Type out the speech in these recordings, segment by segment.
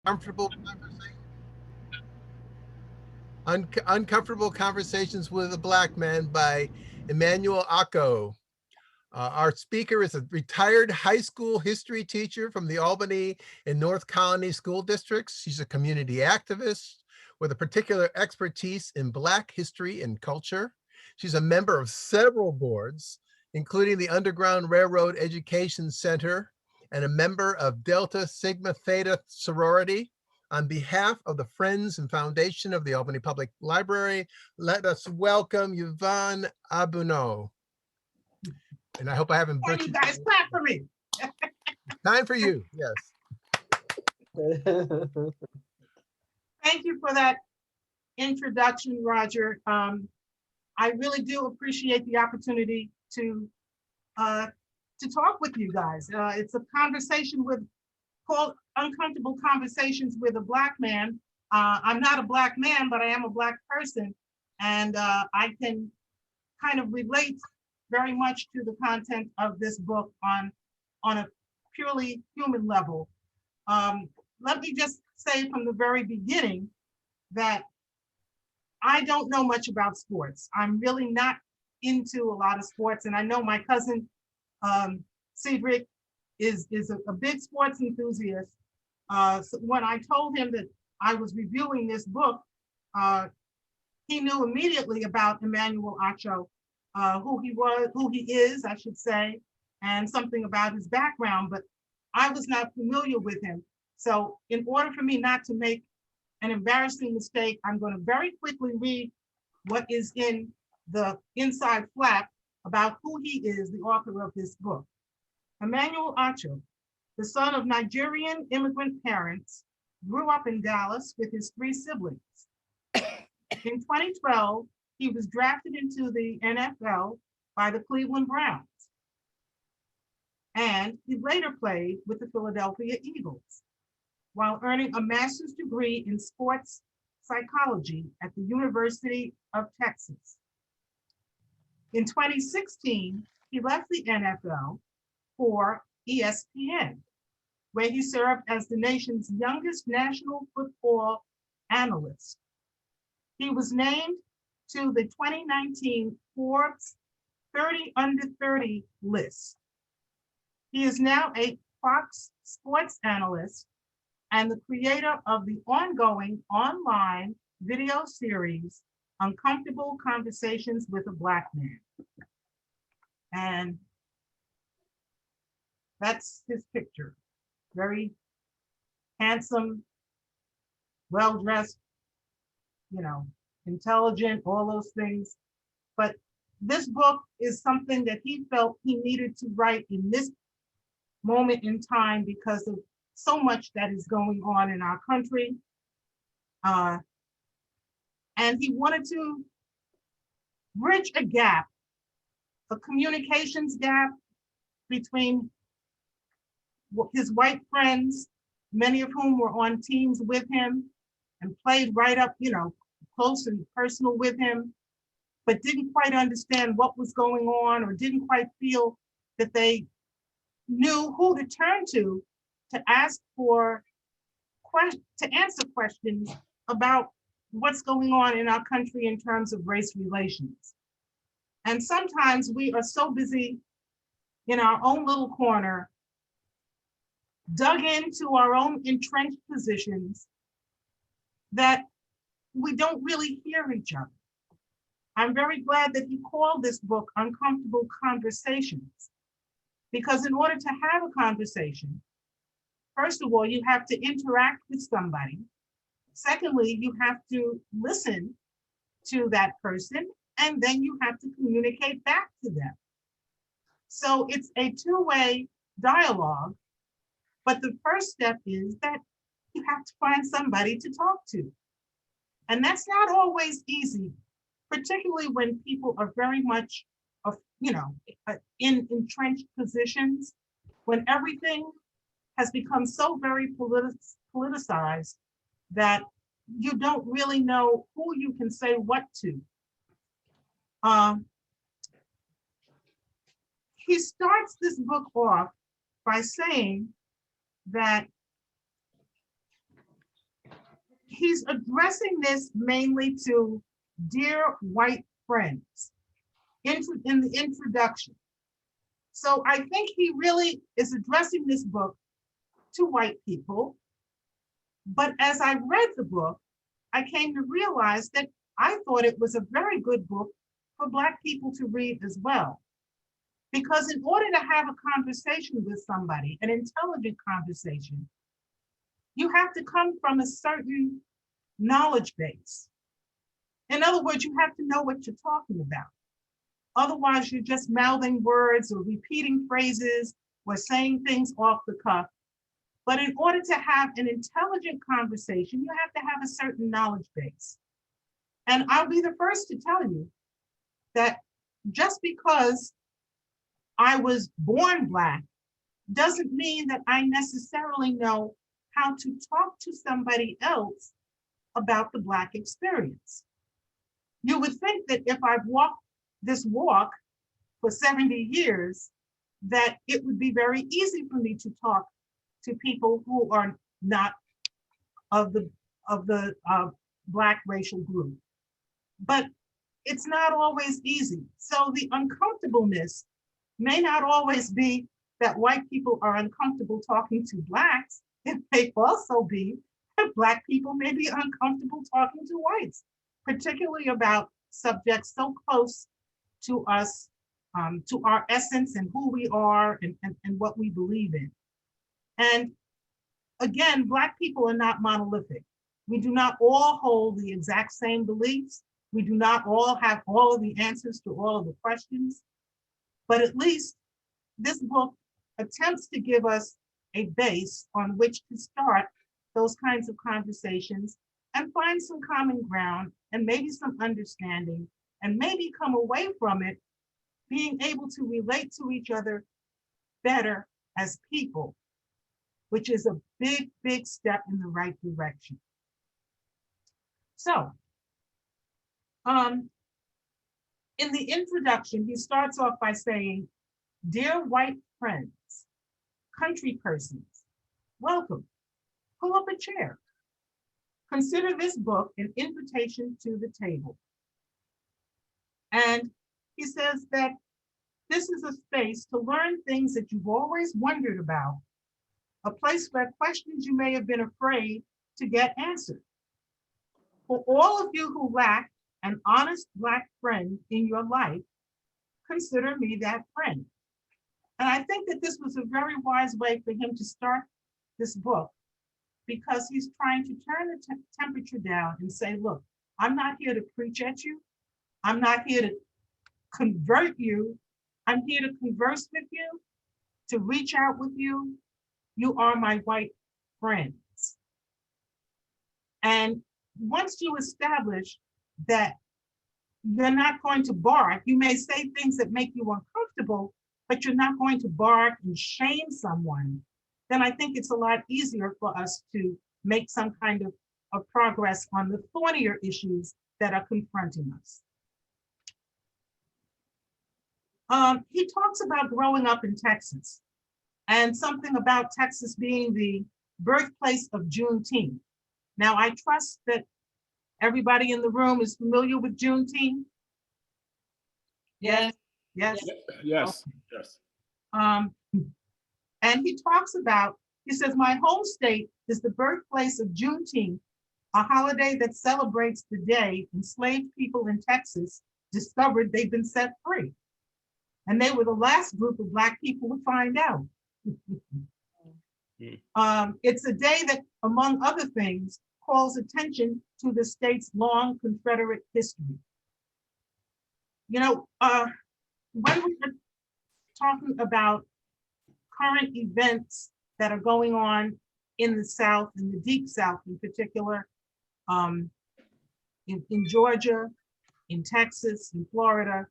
Uncomfortable Uncomfortable Conversations with a Black Man by Emmanuel Acho. Our speaker is a retired high school history teacher from the Albany and North Colony school districts. She's a community activist with a particular expertise in Black history and culture. She's a member of several boards, including the Underground Railroad Education Center, and a member of Delta Sigma Theta sorority. On behalf of the Friends and Foundation of the Albany Public Library, let us welcome Yvonne Abunaw. And I hope I haven't Hey, you guys, clap for me. Time for you, yes. Thank you for that introduction, Roger. I really do appreciate the opportunity to talk with you guys. It's a conversation called Uncomfortable Conversations with a Black Man. I'm not a Black man, but I am a Black person. And I can kind of relate very much to the content of this book on a purely human level. Let me just say from the very beginning that I don't know much about sports. I'm really not into a lot of sports, and I know my cousin Cedric is a big sports enthusiast. So when I told him that I was reviewing this book, he knew immediately about Emmanuel Acho, who he is, I should say, and something about his background, but I was not familiar with him. So in order for me not to make an embarrassing mistake, I'm going to very quickly read what is in the inside flap about who he is, the author of this book. Emmanuel Acho, the son of Nigerian immigrant parents, grew up in Dallas with his 3 siblings. In 2012, he was drafted into the NFL by the Cleveland Browns. And he later played with the Philadelphia Eagles, while earning a master's degree in sports psychology at the University of Texas. In 2016, he left the NFL for ESPN, where he served as the nation's youngest national football analyst. He was named to the 2019 Forbes 30 Under 30 list. He is now a Fox sports analyst and the creator of the ongoing online video series, Uncomfortable Conversations with a Black Man. And that's his picture. Very handsome, well-dressed, intelligent, all those things. But this book is something that he felt he needed to write in this moment in time because of so much that is going on in our country. And he wanted to bridge a gap, a communications gap between his white friends, many of whom were on teams with him and played right up, close and personal with him, but didn't quite understand what was going on or didn't quite feel that they knew who to turn to ask to answer questions about what's going on in our country in terms of race relations. And sometimes we are so busy in our own little corner, dug into our own entrenched positions, that we don't really hear each other. I'm very glad that he called this book Uncomfortable Conversations, because in order to have a conversation, first of all, you have to interact with somebody. Secondly, you have to listen to that person, and then you have to communicate back to them. So it's a two-way dialogue, but the first step is that you have to find somebody to talk to. And that's not always easy, particularly when people are very much in entrenched positions, when everything has become so very politicized that you don't really know who you can say what to. He starts this book off by saying that he's addressing this mainly to dear white friends in the introduction. So I think he really is addressing this book to white people. But as I read the book, I came to realize that I thought it was a very good book for Black people to read as well. Because in order to have a conversation with somebody, an intelligent conversation, you have to come from a certain knowledge base. In other words, you have to know what you're talking about. Otherwise, you're just mouthing words or repeating phrases or saying things off the cuff. But in order to have an intelligent conversation, you have to have a certain knowledge base. And I'll be the first to tell you that just because I was born Black doesn't mean that I necessarily know how to talk to somebody else about the Black experience. You would think that if I've walked this walk for 70 years, that it would be very easy for me to talk to people who are not of the Black racial group. But it's not always easy. So the uncomfortableness may not always be that white people are uncomfortable talking to Blacks. It may also be that Black people may be uncomfortable talking to whites, particularly about subjects so close to us, to our essence and who we are and what we believe in. And again, Black people are not monolithic. We do not all hold the exact same beliefs. We do not all have all of the answers to all of the questions, but at least this book attempts to give us a base on which to start those kinds of conversations and find some common ground and maybe some understanding, and maybe come away from it being able to relate to each other better as people, which is a big, big step in the right direction. So, in the introduction, he starts off by saying, "Dear white friends, country persons, welcome. Pull up a chair. Consider this book an invitation to the table." And he says that this is a space to learn things that you've always wondered about, a place where questions you may have been afraid to get answered. For all of you who lack an honest Black friend in your life, consider me that friend. And I think that this was a very wise way for him to start this book, because he's trying to turn the temperature down and say, look, I'm not here to preach at you. I'm not here to convert you. I'm here to converse with you, to reach out with you. You are my white friends. And once you establish that you're not going to bark, you may say things that make you uncomfortable, but you're not going to bark and shame someone, then I think it's a lot easier for us to make some kind of progress on the thornier issues that are confronting us. He talks about growing up in Texas and something about Texas being the birthplace of Juneteenth. Now, I trust that everybody in the room is familiar with Juneteenth. Yes, yes. Yes, Okay. yes. And he talks about, he says, my home state is the birthplace of Juneteenth, a holiday that celebrates the day enslaved people in Texas discovered they've been set free. And they were the last group of Black people to find out. It's a day that, among other things, calls attention to the state's long Confederate history. You know, when we are talking about current events that are going on in the South, in the Deep South in particular, in Georgia, in Texas, in Florida,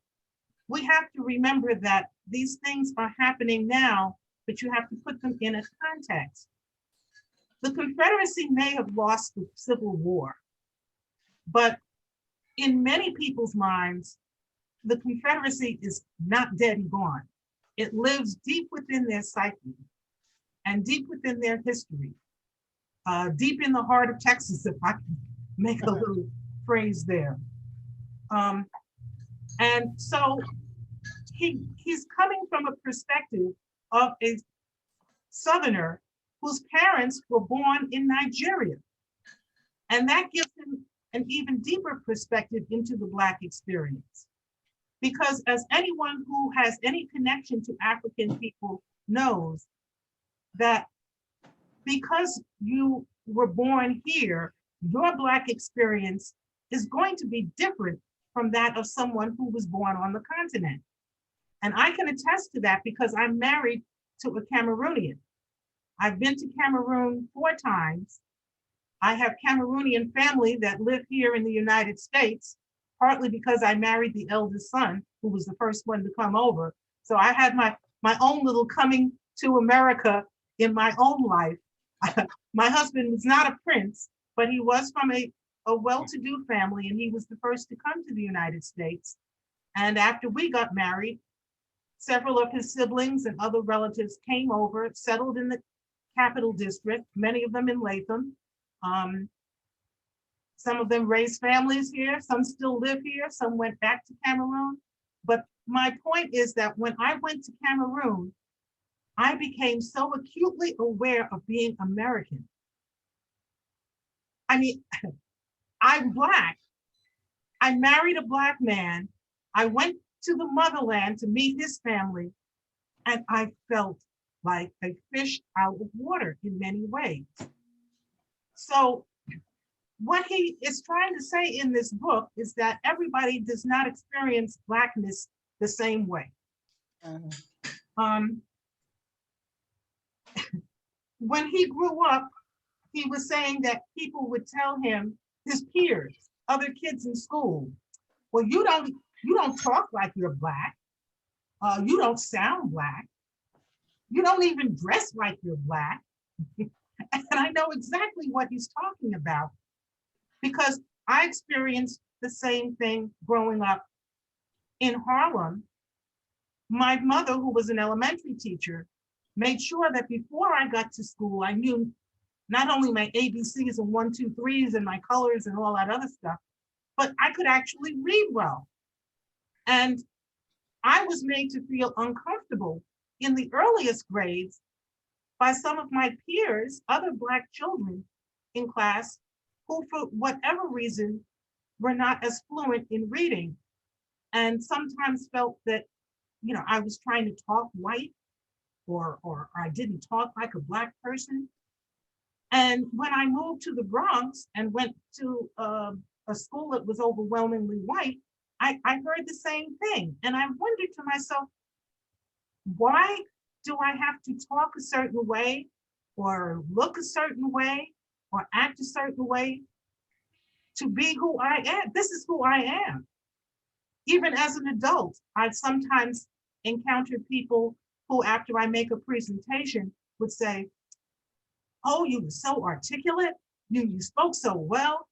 we have to remember that these things are happening now, but you have to put them in a context. The Confederacy may have lost the Civil War, but in many people's minds, the Confederacy is not dead and gone. It lives deep within their psyche and deep within their history. deep in the heart of Texas, if I can make a little phrase there. And so he's coming from a perspective of a Southerner whose parents were born in Nigeria. And that gives him an even deeper perspective into the Black experience. Because as anyone who has any connection to African people knows, that because you were born here, your Black experience is going to be different from that of someone who was born on the continent. And I can attest to that because I'm married to a Cameroonian. I've been to Cameroon 4 times. I have Cameroonian family that live here in the United States, partly because I married the eldest son, who was the first one to come over. So I had my own little coming to America in my own life. My husband was not a prince, but he was from a well-to-do family, and he was the first to come to the United States. And after we got married, several of his siblings and other relatives came over, settled in the Capital District, many of them in Latham. Some of them raised families here, some still live here, some went back to Cameroon. But my point is that when I went to Cameroon, I became so acutely aware of being American. I mean, I'm Black. I married a Black man. I went to the motherland to meet his family, and I felt like a fish out of water in many ways. So what he is trying to say in this book is that everybody does not experience Blackness the same way. When he grew up, he was saying that people would tell him, his peers, other kids in school, well, you don't talk like you're Black. You don't sound Black. You don't even dress like you're Black. And I know exactly what he's talking about because I experienced the same thing growing up in Harlem. My mother, who was an elementary teacher, made sure that before I got to school, I knew not only my ABCs and 1, 2, 3s and my colors and all that other stuff, but I could actually read well. And I was made to feel uncomfortable in the earliest grades by some of my peers, other Black children in class, who for whatever reason were not as fluent in reading and sometimes felt that, you know, I was trying to talk white or I didn't talk like a Black person. And when I moved to the Bronx and went to a school that was overwhelmingly white, I heard the same thing. And I wondered to myself, why do I have to talk a certain way or look a certain way or act a certain way to be who I am? This is who I am. Even as an adult, I've sometimes encountered people who, after I make a presentation, would say, oh, you were so articulate, you spoke so well.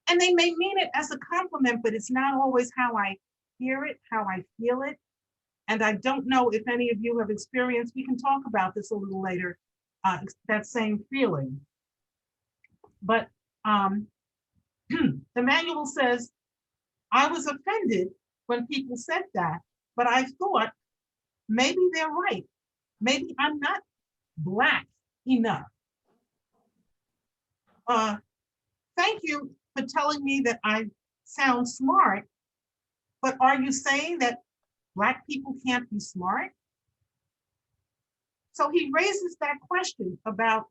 And they may mean it as a compliment, but it's not always how I hear it, how I feel it. And I don't know if any of you have experienced, we can talk about this a little later, that same feeling. But Emmanuel says, I was offended when people said that, but I thought maybe they're right. Maybe I'm not Black enough. Thank you for telling me that I sound smart, but are you saying that Black people can't be smart? So he raises that question about,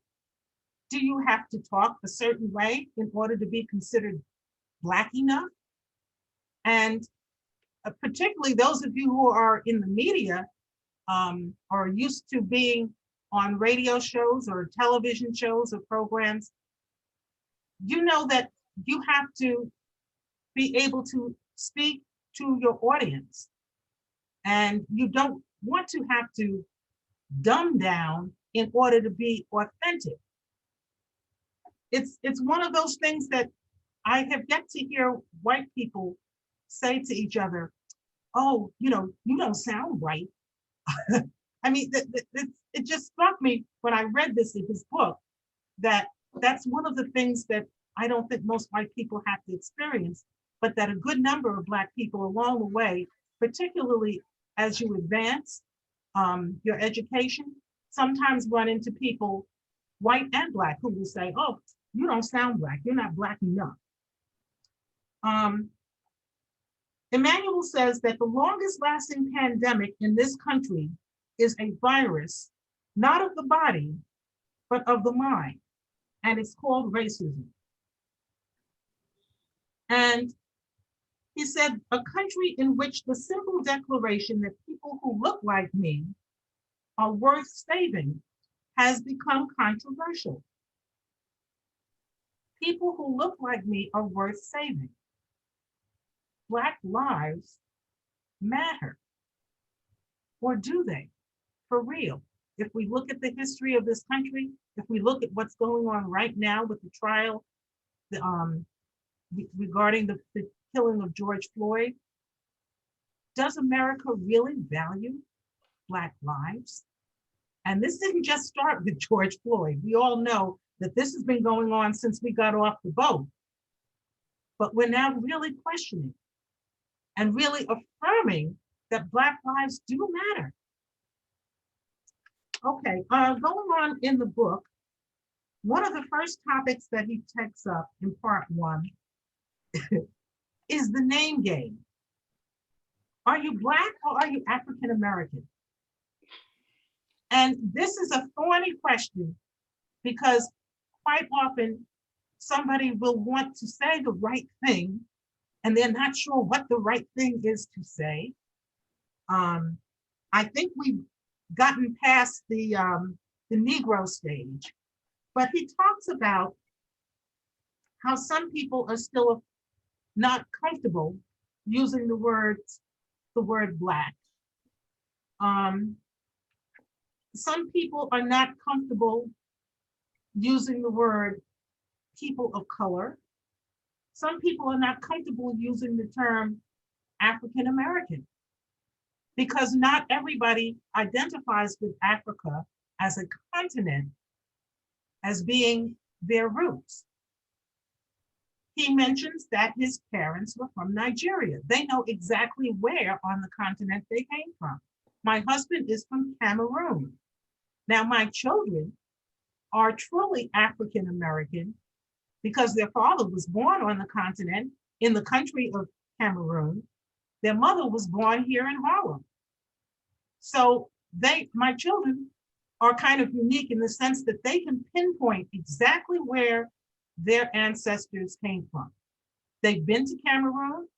do you have to talk a certain way in order to be considered Black enough? And particularly those of you who are in the media are used to being on radio shows or television shows or programs, you know that you have to be able to speak to your audience. And you don't want to have to dumb down in order to be authentic. It's one of those things that I have yet to hear white people say to each other, oh, you know, you don't sound white. I mean, it just struck me when I read this in his book that That's one of the things that I don't think most white people have to experience, but that a good number of Black people along the way, particularly as you advance your education, sometimes run into people, white and Black, who will say, oh, you don't sound Black, you're not Black enough. Emmanuel says that the longest lasting pandemic in this country is a virus, not of the body, but of the mind, and it's called racism. And he said, a country in which the simple declaration that people who look like me are worth saving has become controversial. People who look like me are worth saving. Black lives matter. Or do they? For real. If we look at the history of this country, if we look at what's going on right now with the trial regarding the killing of George Floyd, does America really value Black lives? And this didn't just start with George Floyd. We all know that this has been going on since we got off the boat. But we're now really questioning and really affirming that Black lives do matter. Okay, going on in the book, one of the first topics that he takes up in part 1 is the name game. Are you Black or are you African American? And this is a thorny question because quite often somebody will want to say the right thing and they're not sure what the right thing is to say. I think we've gotten past the Negro stage, but he talks about how some people are still not comfortable using the word Black. Some people are not comfortable using the word people of color. Some people are not comfortable using the term African American because not everybody identifies with Africa as a continent as being their roots. He mentions that his parents were from Nigeria. They know exactly where on the continent they came from. My husband is from Cameroon. Now, my children are truly African American because their father was born on the continent in the country of Cameroon. Their mother was born here in Harlem. So my children are kind of unique in the sense that they can pinpoint exactly where their ancestors came from. They've been to Cameroon,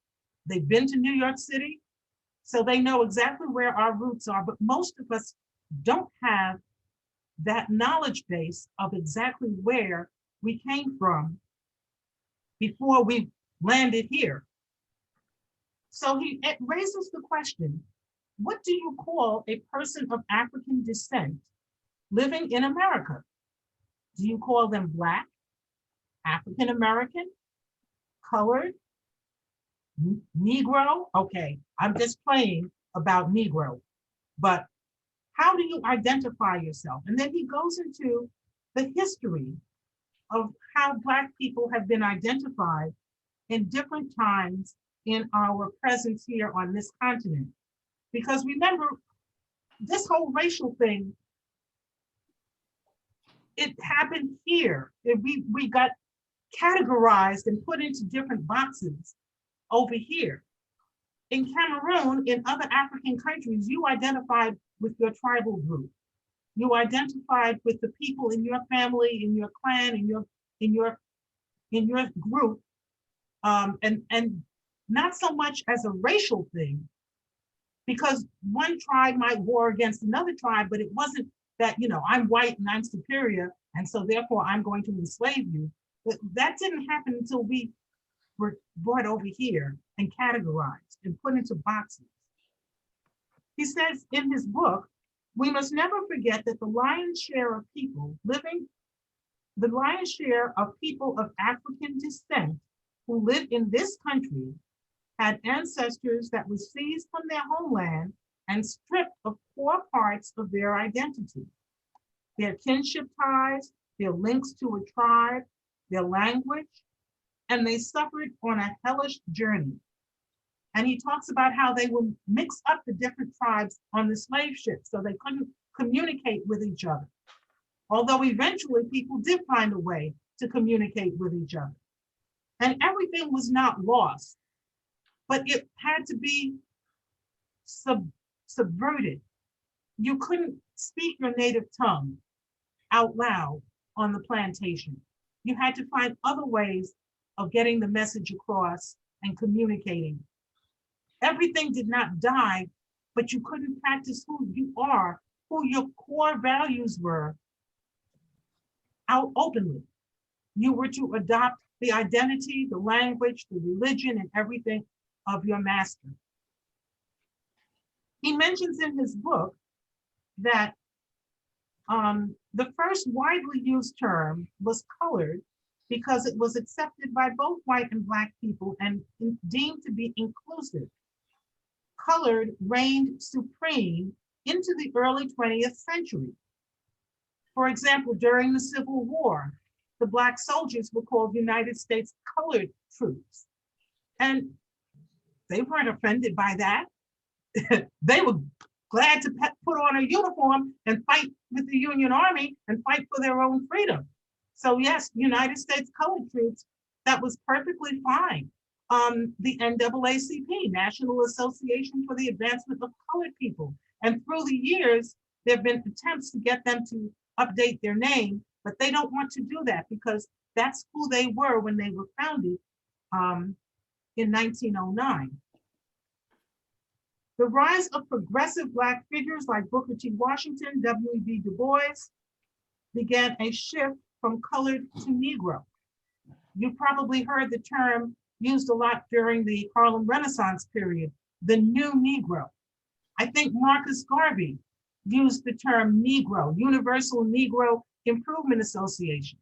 they've been to New York City, so they know exactly where our roots are, but most of us don't have that knowledge base of exactly where we came from before we landed here. So it raises the question, what do you call a person of African descent living in America? Do you call them Black, African American, colored, Negro? Okay, I'm just playing about Negro, but how do you identify yourself? And then he goes into the history of how Black people have been identified in different times in our presence here on this continent. Because remember, this whole racial thing, it happened here. We got categorized and put into different boxes over here. In Cameroon, in other African countries, you identified with your tribal group. You identified with the people in your family, in your clan, in your group, and not so much as a racial thing, because one tribe might war against another tribe, but it wasn't that, I'm white and I'm superior, and so therefore I'm going to enslave you. But that didn't happen until we were brought over here and categorized and put into boxes. He says in his book, we must never forget that the lion's share of people of African descent who live in this country had ancestors that were seized from their homeland and stripped of core parts of their identity, their kinship ties, their links to a tribe, their language, and they suffered on a hellish journey. And he talks about how they would mix up the different tribes on the slave ships so they couldn't communicate with each other. Although eventually people did find a way to communicate with each other. And everything was not lost, but it had to be subverted. You couldn't speak your native tongue out loud on the plantation. You had to find other ways of getting the message across and communicating. Everything did not die, but you couldn't practice who you are, who your core values were out openly. You were to adopt the identity, the language, the religion, and everything of your master. He mentions in his book that the first widely used term was colored because it was accepted by both white and Black people and deemed to be inclusive. Colored reigned supreme into the early 20th century. For example, during the Civil War, the Black soldiers were called United States Colored Troops. And they weren't offended by that. They were glad to put on a uniform and fight with the Union Army and fight for their own freedom. So yes, United States Colored Troops, that was perfectly fine. The NAACP, National Association for the Advancement of Colored People. And through the years, there have been attempts to get them to update their name, but they don't want to do that because that's who they were when they were founded in 1909. The rise of progressive Black figures like Booker T. Washington, W.E.B. Du Bois began a shift from colored to Negro. You probably heard the term used a lot during the Harlem Renaissance period, the new Negro. I think Marcus Garvey used the term Negro, Universal Negro Improvement Association.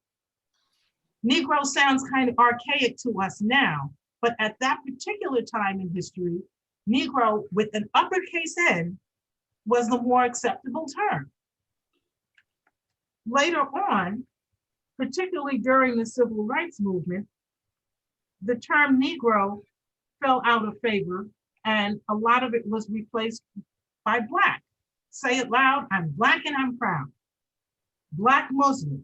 Negro sounds kind of archaic to us now, but at that particular time in history, Negro with an uppercase N was the more acceptable term. Later on, particularly during the Civil Rights Movement, the term Negro fell out of favor and a lot of it was replaced by Black. Say it loud, I'm Black and I'm proud. Black Muslims.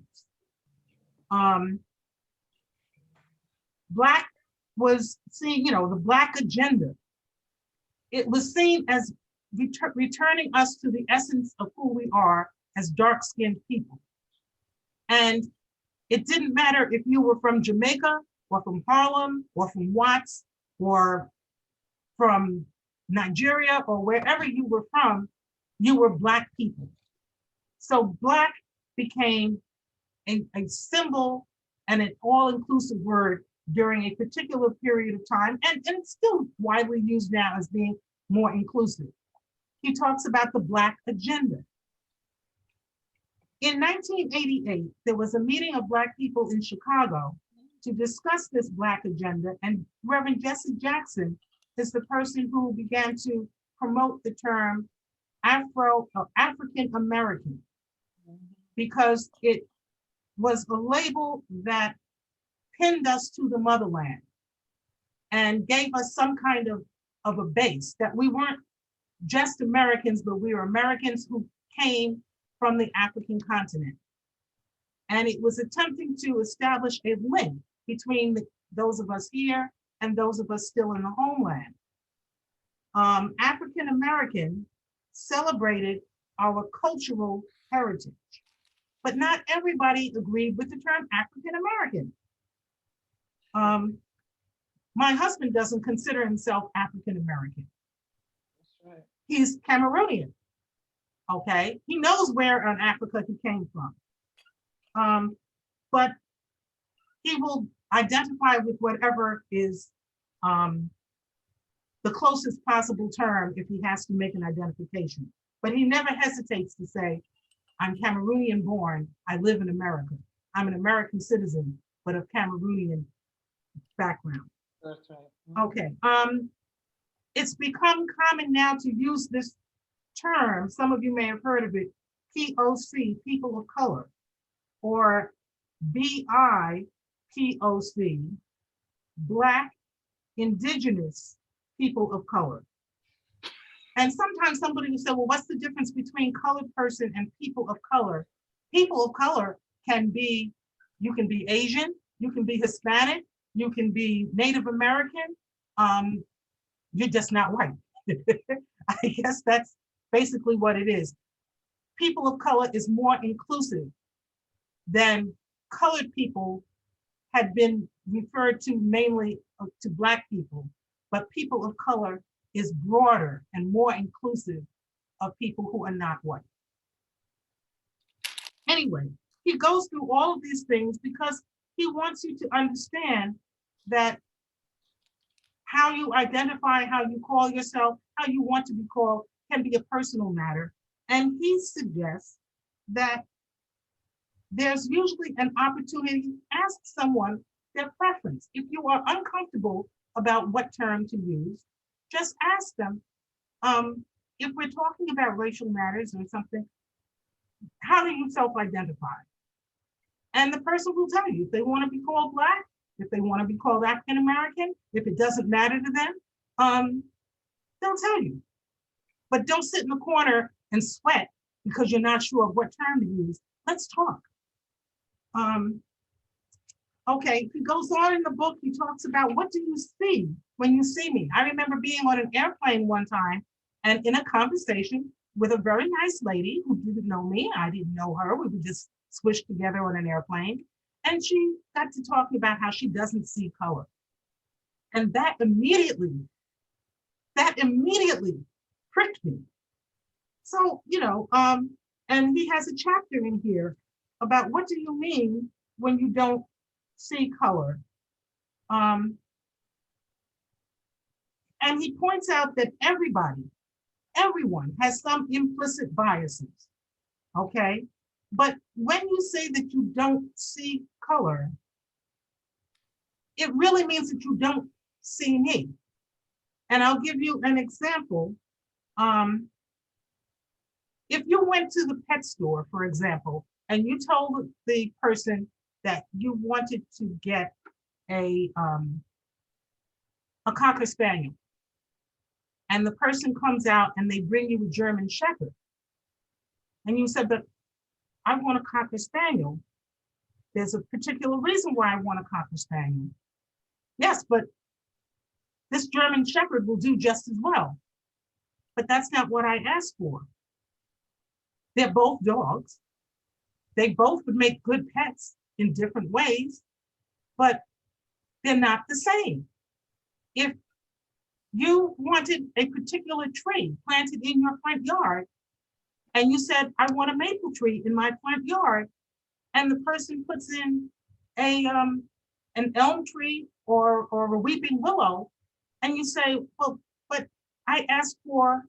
Black was seen, the Black agenda. It was seen as returning us to the essence of who we are as dark-skinned people. And it didn't matter if you were from Jamaica or from Harlem or from Watts or from Nigeria or wherever you were from, you were Black people. So Black became a symbol and an all-inclusive word during a particular period of time, and it's still widely used now as being more inclusive. He talks about the Black agenda. In 1988, there was a meeting of Black people in Chicago to discuss this Black agenda, and Reverend Jesse Jackson is the person who began to promote the term African American, because it was a label that pinned us to the motherland and gave us some kind of a base, that we weren't just Americans, but we were Americans who came from the African continent. And it was attempting to establish a link between those of us here and those of us still in the homeland. African American celebrated our cultural heritage, but not everybody agreed with the term African American. My husband doesn't consider himself African American. That's right. He's Cameroonian. Okay, he knows where in Africa he came from, but he will identify with whatever is the closest possible term if he has to make an identification. But he never hesitates to say, I'm Cameroonian born, I live in America. I'm an American citizen, but of Cameroonian background. That's right. Okay, it's become common now to use this term, some of you may have heard of it, POC, people of color, or BIPOC, Black, Indigenous people of color. And sometimes somebody will say, well, what's the difference between colored person and people of color? People of color can be, you can be Asian, you can be Hispanic, you can be Native American, you're just not white. I guess that's basically what it is. People of color is more inclusive than colored people had been referred to mainly to Black people, but people of color is broader and more inclusive of people who are not white. Anyway, he goes through all of these things because he wants you to understand that how you identify, how you call yourself, how you want to be called can be a personal matter. And he suggests that there's usually an opportunity to ask someone their preference. If you are uncomfortable about what term to use, just ask them. If we're talking about racial matters or something, how do you self-identify? And the person will tell you if they want to be called Black, if they want to be called African American, if it doesn't matter to them, they'll tell you. But don't sit in the corner and sweat because you're not sure of what term to use. Let's talk. Okay, he goes on in the book, he talks about what do you see when you see me? I remember being on an airplane one time and in a conversation with a very nice lady who didn't know me. I didn't know her. We were just squished together on an airplane. And she got to talking about how she doesn't see color. And that immediately pricked me. So, and he has a chapter in here about what do you mean when you don't see color. And he points out that everyone has some implicit biases, okay? But when you say that you don't see color, it really means that you don't see me. And I'll give you an example. If you went to the pet store, for example, and you told the person that you wanted to get a Cocker Spaniel, and the person comes out and they bring you a German Shepherd, and you said, but I want a Cocker Spaniel. There's a particular reason why I want a Cocker Spaniel. Yes, but this German Shepherd will do just as well. But that's not what I asked for. They're both dogs. They both would make good pets in different ways, but they're not the same. If you wanted a particular tree planted in your front yard, and you said, I want a maple tree in my front yard, and the person puts in an elm tree or a weeping willow, and you say, well, but I asked for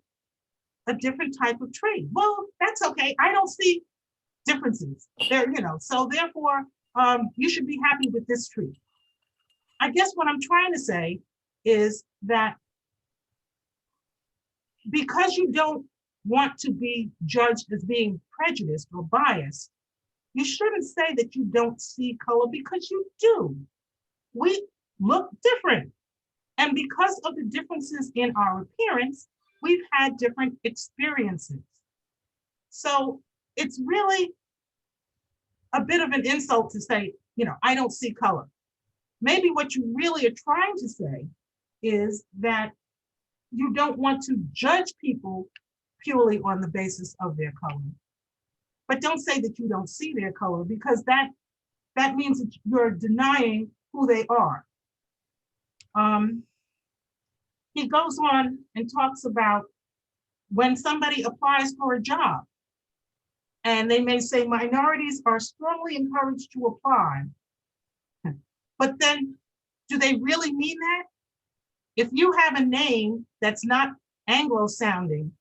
a different type of tree. Well, that's okay. I don't see differences there, so therefore you should be happy with this tree. I guess what I'm trying to say is that because you don't want to be judged as being prejudiced or biased, you shouldn't say that you don't see color, because you do. We look different. And because of the differences in our appearance, we've had different experiences. So it's really a bit of an insult to say, I don't see color. Maybe what you really are trying to say is that you don't want to judge people purely on the basis of their color. But don't say that you don't see their color, because that means that you're denying who they are. He goes on and talks about when somebody applies for a job, and they may say minorities are strongly encouraged to apply. But then, do they really mean that? If you have a name that's not Anglo-sounding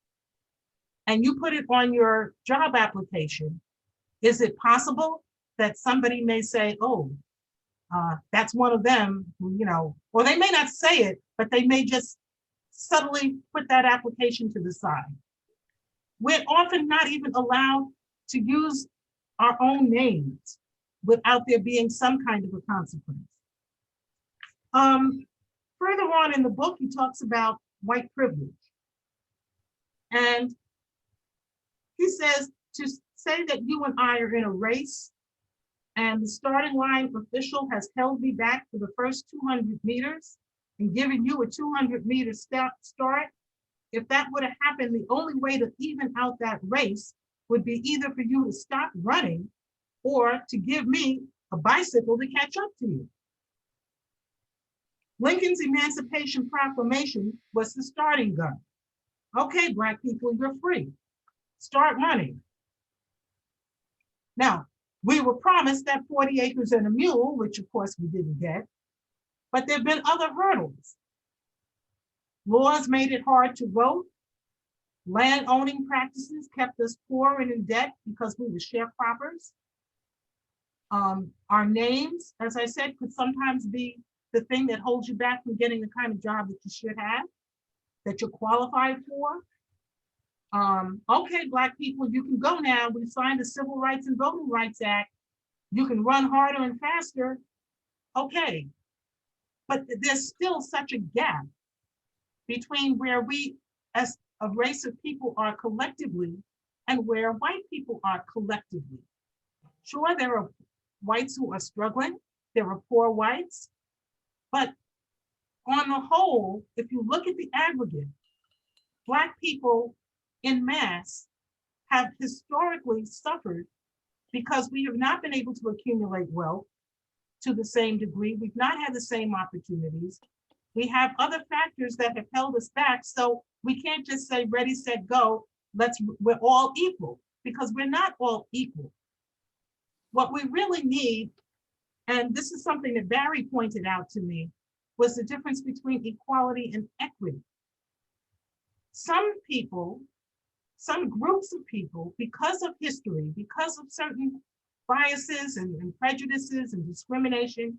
and you put it on your job application, is it possible that somebody may say, oh, that's one of them, or they may not say it, but they may just subtly put that application to the side. We're often not even allowed to use our own names. without there being some kind of a consequence. Further on in the book, he talks about white privilege. And he says to say that you and I are in a race and the starting line official has held me back for the first 200 meters and given you a 200-meter start, if that would have happened, the only way to even out that race would be either for you to stop running or to give me a bicycle to catch up to you. Lincoln's Emancipation Proclamation was the starting gun. Okay, Black people, you're free. Start running. Now, we were promised that 40 acres and a mule, which of course we didn't get, but there've been other hurdles. Laws made it hard to vote. Land owning practices kept us poor and in debt because we were sharecroppers. Our names, as I said, could sometimes be the thing that holds you back from getting the kind of job that you should have, that you're qualified for. Okay, Black people, you can go now. We've signed the Civil Rights and Voting Rights Act. You can run harder and faster. Okay, but there's still such a gap between where we as a race of people are collectively and where white people are collectively. Sure, there are whites who are struggling. There are poor whites. But on the whole, if you look at the aggregate, Black people in mass have historically suffered because we have not been able to accumulate wealth to the same degree. We've not had the same opportunities. We have other factors that have held us back. So we can't just say ready, set, go, we're all equal, because we're not all equal. What we really need, and this is something that Barry pointed out to me, was the difference between equality and equity. Some people, some groups of people, because of history, because of certain biases and prejudices and discrimination,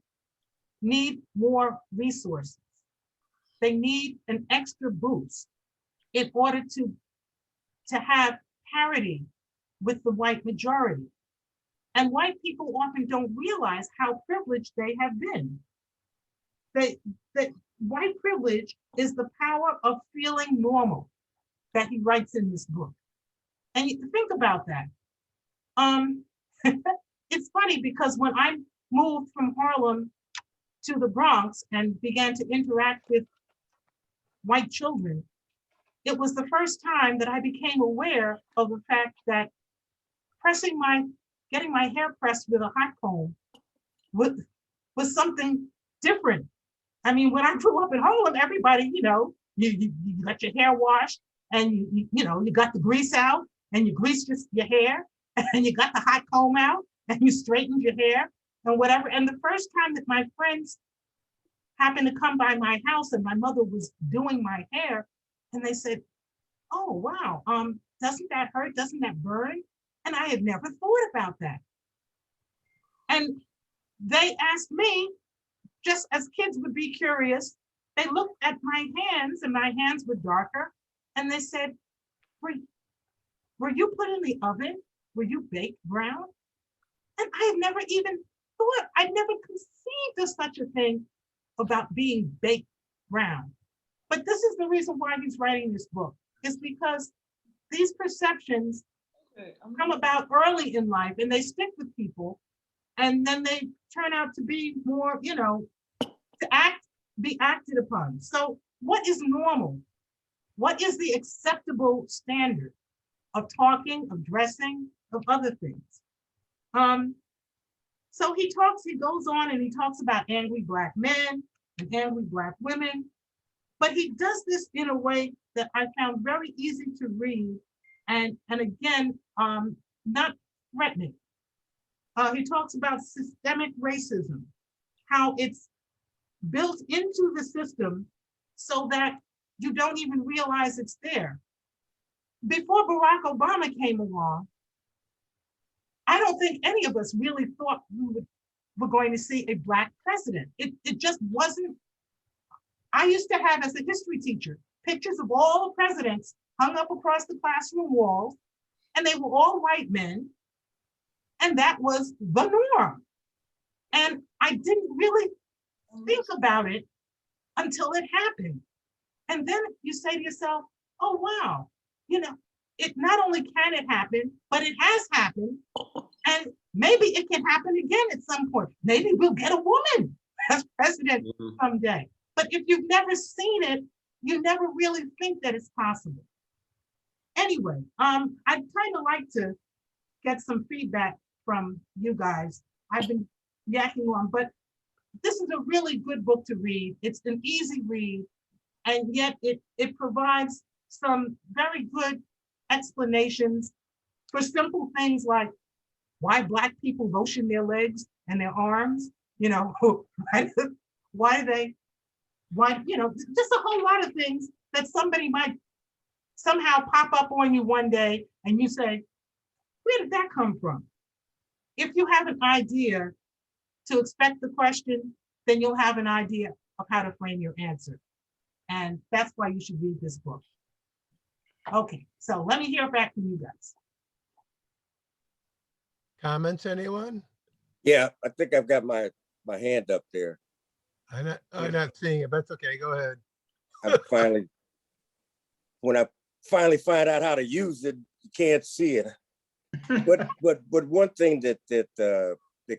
need more resources. They need an extra boost in order to have parity with the white majority. And white people often don't realize how privileged they have been. That white privilege is the power of feeling normal that he writes in this book. And you think about that. It's funny because when I moved from Harlem to the Bronx and began to interact with white children, it was the first time that I became aware of the fact that getting my hair pressed with a hot comb was something different. I mean, when I grew up in Harlem, everybody, you got your hair washed and you got the grease out and you greased your hair and you got the hot comb out and you straightened your hair and whatever. And the first time that my friends happened to come by my house and my mother was doing my hair, and they said, "Oh, wow, doesn't that hurt? Doesn't that burn?" And I had never thought about that. And they asked me, just as kids would be curious, they looked at my hands and my hands were darker. And they said, were you put in the oven? Were you baked brown? And I had never even thought, I'd never conceived of such a thing about being baked brown. But this is the reason why he's writing this book, is because these perceptions come about early in life and they stick with people, and then they turn out to be more, be acted upon. So what is normal? What is the acceptable standard of talking, of dressing, of other things? So he goes on and he talks about angry Black men and angry Black women, but he does this in a way that I found very easy to read and again, not threatening. He talks about systemic racism, how it's built into the system so that you don't even realize it's there. Before Barack Obama came along, I don't think any of us really thought we were going to see a Black president. It just wasn't. I used to have, as a history teacher, pictures of all the presidents hung up across the classroom walls, and they were all white men, and that was the norm. And I didn't really think about it until it happened. And then you say to yourself, oh, wow, you know, it not only can it happen, but it has happened. And maybe it can happen again at some point. Maybe we'll get a woman as president someday. But if you've never seen it, you never really think that it's possible. Anyway, I'd kind of like to get some feedback from you guys. I've been yakking on, but this is a really good book to read. It's an easy read, and yet it provides some very good explanations for simple things like why Black people lotion their legs and their arms, you know, why they, why, you know, just a whole lot of things that somebody might somehow pop up on you one day and you say, where did that come from? If you have an idea to expect the question, then you'll have an idea of how to frame your answer. And that's why you should read this book. Okay, so let me hear back from you guys. Comments, anyone? Yeah, I think I've got my hand up there. I'm not seeing it, but that's okay. Go ahead. When I finally find out how to use it, you can't see it. But one thing that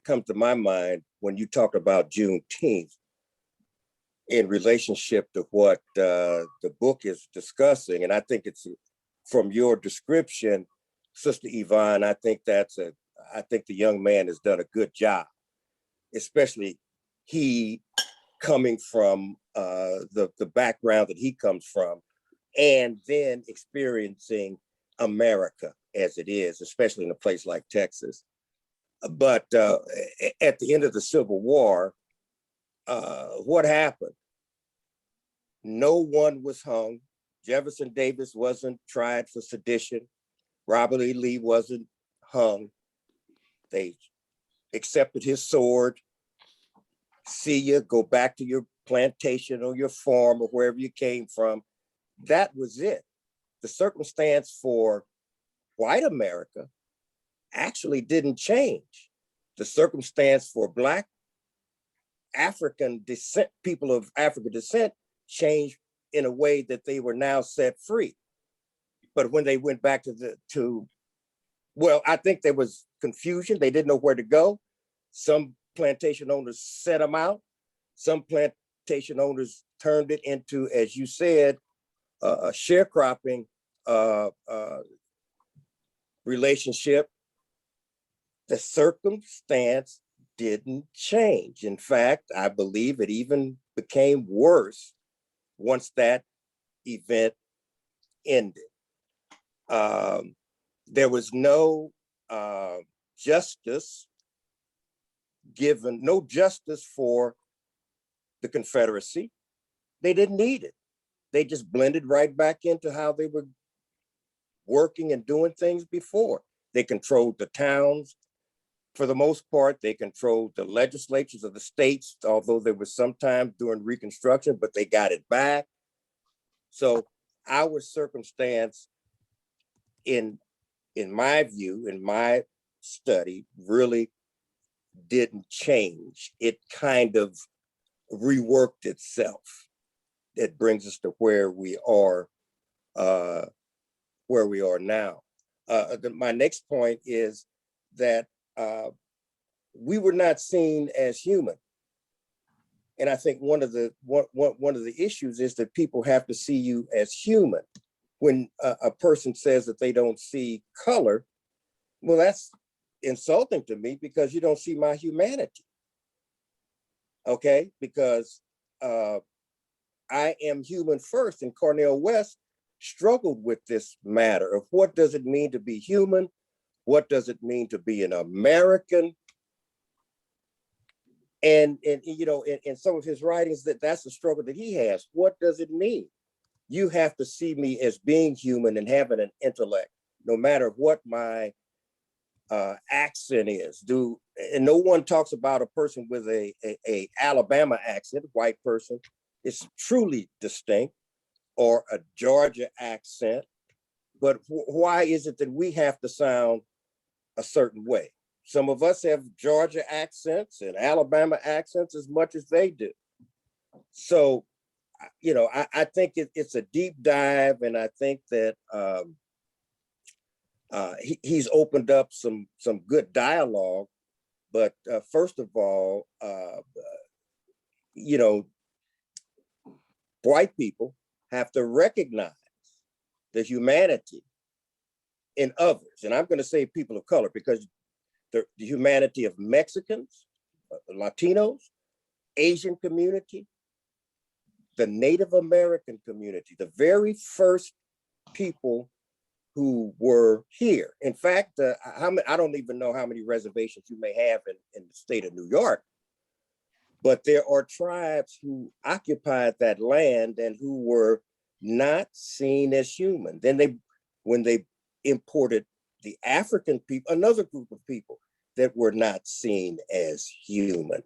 comes to my mind when you talk about Juneteenth in relationship to what the book is discussing, and I think it's from your description, Sister Yvonne, I think the young man has done a good job, especially he coming from the background that he comes from, and then experiencing America as it is, especially in a place like Texas. But at the end of the Civil War, what happened? No one was hung. Jefferson Davis wasn't tried for sedition. Robert E. Lee wasn't hung. They accepted his sword. See you, go back to your plantation or your farm or wherever you came from. That was it. The circumstance for white America actually didn't change. The circumstance for Black African descent, people of African descent, changed in a way that they were now set free. But when they went back well, I think there was confusion. They didn't know where to go. Some plantation owners set them out. Some plantation owners turned it into, as you said, a sharecropping relationship. The circumstance didn't change. In fact, I believe it even became worse once that event ended. There was no justice given, no justice for the Confederacy. They didn't need it. They just blended right back into how they were working and doing things before. They controlled the towns. For the most part, they controlled the legislatures of the states, although there was some time during Reconstruction, but they got it back. So our circumstance, in my view, in my study, really didn't change. It kind of reworked itself. It brings us to where we are now. My next point is that we were not seen as human. And I think one of the issues is that people have to see you as human. When a person says that they don't see color, well, that's insulting to me because you don't see my humanity. Okay, because I am human first, and Cornel West struggled with this matter of what does it mean to be human? What does it mean to be an American? And you know, in some of his writings, that's the struggle that he has. What does it mean? You have to see me as being human and having an intellect, no matter what my accent is. And no one talks about a person with a Alabama accent, white person. It's truly distinct, or a Georgia accent. But why is it that we have to sound a certain way? some of us have Georgia accents and Alabama accents as much as they do. So, I think it's a deep dive, and I think that he's opened up some good dialogue. But first of all, white people have to recognize the humanity in others. And I'm going to say people of color because the humanity of Mexicans, Latinos, Asian community, the Native American community, the very first people who were here. In fact, I don't even know how many reservations you may have in the state of New York, but there are tribes who occupied that land and who were not seen as human. Then when they imported the African people, another group of people that were not seen as human.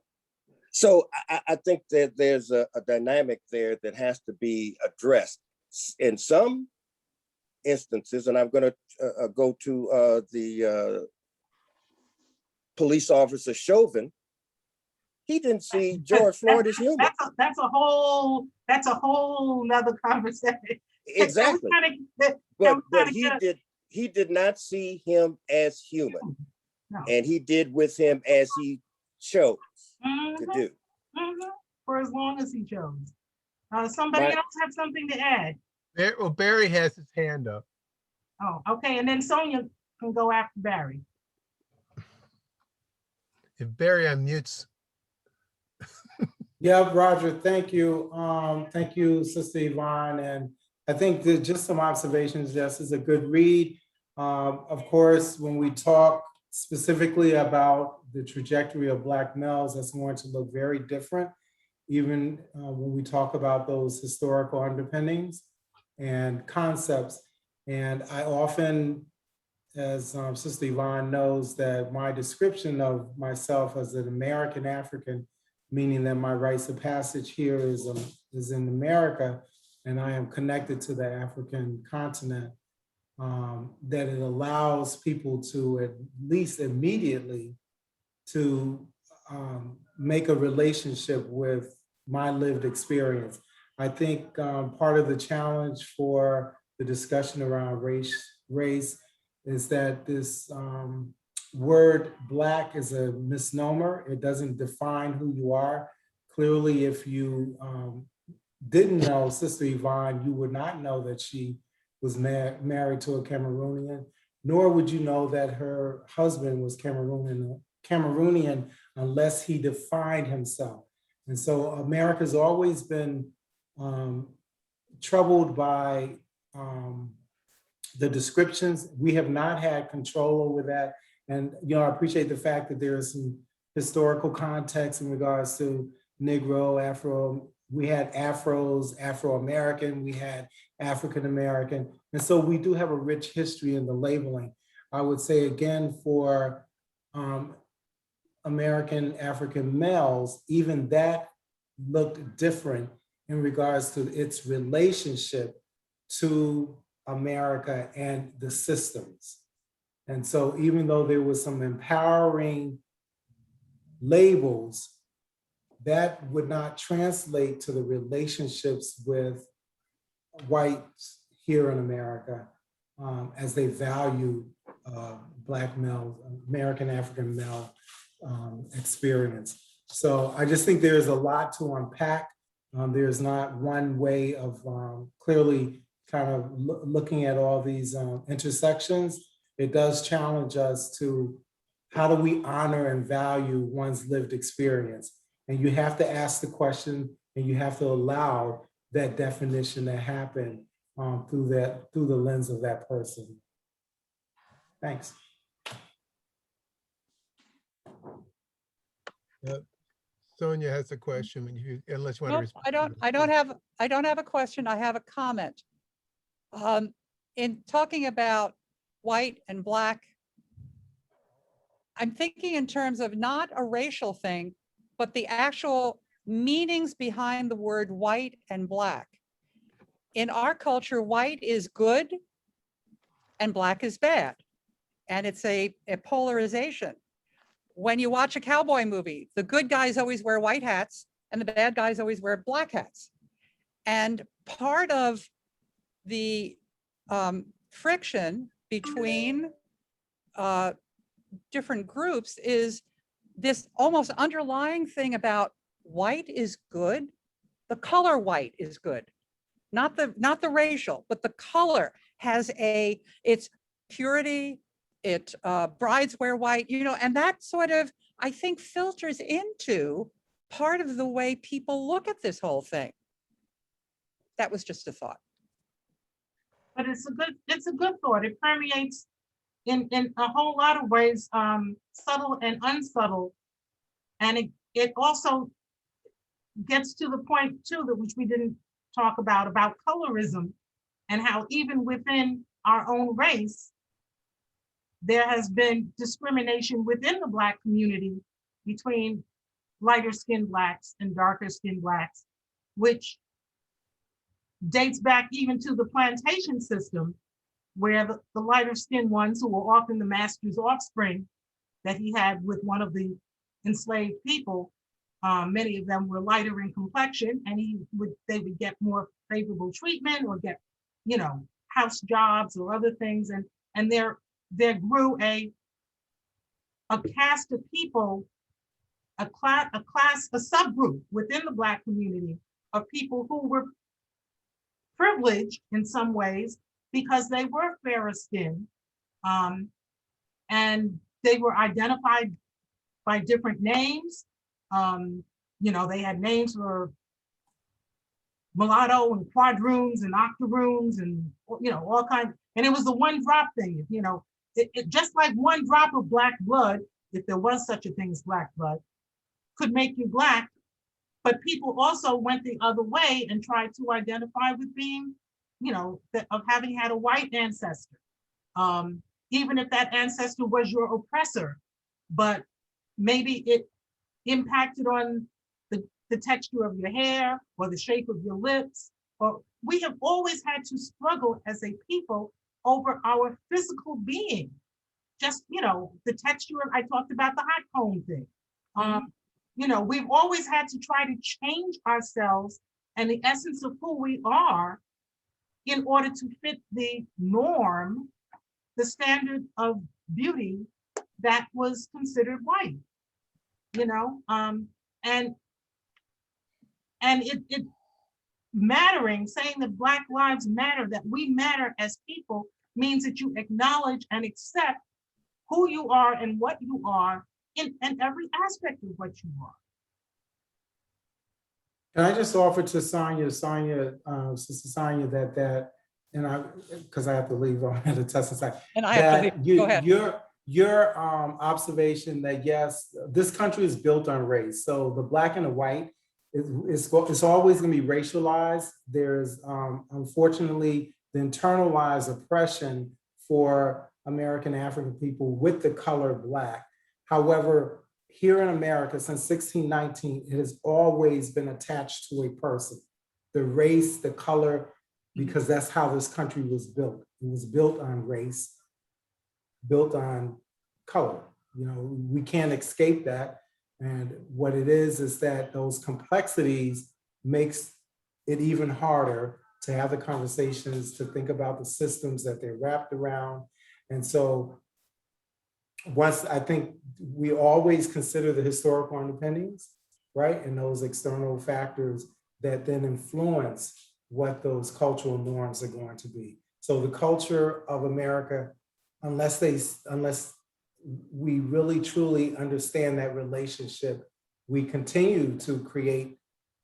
So I think that there's a dynamic there that has to be addressed. In some instances, and I'm going to go to the police officer Chauvin, he didn't see George Floyd as human. That's a whole nother conversation. Exactly. But he did not see him as human. No. And he did with him as he chose to do. For as long as he chose. Somebody else have something to add? Well, Barry has his hand up. Oh, okay. And then Sonia can go after Barry. If Barry unmutes. Yeah, Roger, thank you. Thank you, Sister Yvonne. And I think that just some observations, this is a good read. Of course, when we talk specifically about the trajectory of Black males, that's going to look very different, even when we talk about those historical underpinnings and concepts. And I often, as Sister Yvonne knows, that my description of myself as an American African, meaning that my rites of passage here is in America, and I am connected to the African continent, that it allows people to at least immediately to make a relationship with my lived experience. I think part of the challenge for the discussion around race is that this word Black is a misnomer. It doesn't define who you are. Clearly, if you didn't know Sister Yvonne, you would not know that she was married to a Cameroonian, nor would you know that her husband was Cameroonian unless he defined himself. And so America's always been troubled by the descriptions. We have not had control over that. And I appreciate the fact that there is some historical context in regards to Negro, Afro. We had Afros, Afro-American, we had African-American. And so we do have a rich history in the labeling. I would say again, for American African males, even that looked different in regards to its relationship to America and the systems. And so even though there was some empowering labels, that would not translate to the relationships with whites here in America as they value Black males, American African male experience. So I just think there's a lot to unpack. There's not one way of clearly kind of looking at all these intersections. It does challenge us to how do we honor and value one's lived experience? And you have to ask the question and you have to allow that definition to happen through the lens of that person. Thanks. Sonia has a question, unless you want to respond. I don't have a question. I have a comment. In talking about white and Black, I'm thinking in terms of not a racial thing, but the actual meanings behind the word white and Black. In our culture, white is good and Black is bad. And it's a polarization. when you watch a cowboy movie, the good guys always wear white hats and the bad guys always wear black hats. And part of the friction between different groups is this almost underlying thing about white is good. The color white is good, not the racial, but the color has it's purity. It brides wear white, you know, and that sort of, I think, filters into part of the way people look at this whole thing. That was just a thought. But it's a good thought. It permeates in a whole lot of ways, subtle and unsubtle. And it also gets to the point too, that which we didn't talk about colorism, and how even within our own race, there has been discrimination within the Black community between lighter skinned Blacks and darker skinned Blacks, which dates back even to the plantation system, where the lighter skinned ones, who were often the master's offspring that he had with one of the enslaved people, many of them were lighter in complexion, and they would get more favorable treatment or get, you know, house jobs or other things, and there grew a caste of people, a subgroup within the Black community of people who were privileged in some ways because they were fairer skinned, and they were identified by different names. You know, they had names for mulatto and quadroons and octoroons and, you know, all kinds. And it was the one drop thing, you know, it just like one drop of Black blood, if there was such a thing as Black blood, could make you Black. But people also went the other way and tried to identify with being, you know, of having had a white ancestor, even if that ancestor was your oppressor, but maybe it impacted on the texture of your hair or the shape of your lips. Or we have always had to struggle as a people over our physical being. Just, you know, the texture of, I talked about the hot comb thing. You know, we've always had to try to change ourselves and the essence of who we are in order to fit the norm, the standard of beauty that was considered white, you know, and it mattering, saying that Black lives matter, that we matter as people, means that you acknowledge and accept who you are and what you are in every aspect of what you are. Can I just offer to Sister Sonia, that, and because I have to leave on the testing side. And I have to leave. Go ahead. Your observation that yes, this country is built on race. So the Black and the white, it's always going to be racialized. There's unfortunately the internalized oppression for American African people with the color Black. However, here in America, since 1619, it has always been attached to a person, the race, the color, because that's how this country was built. It was built on race, built on color. You know, we can't escape that. And what it is that those complexities makes it even harder to have the conversations, to think about the systems that they're wrapped around. And so once, I think we always consider the historical underpinnings, right? And those external factors that then influence what those cultural norms are going to be. So the culture of America, unless we really truly understand that relationship, we continue to create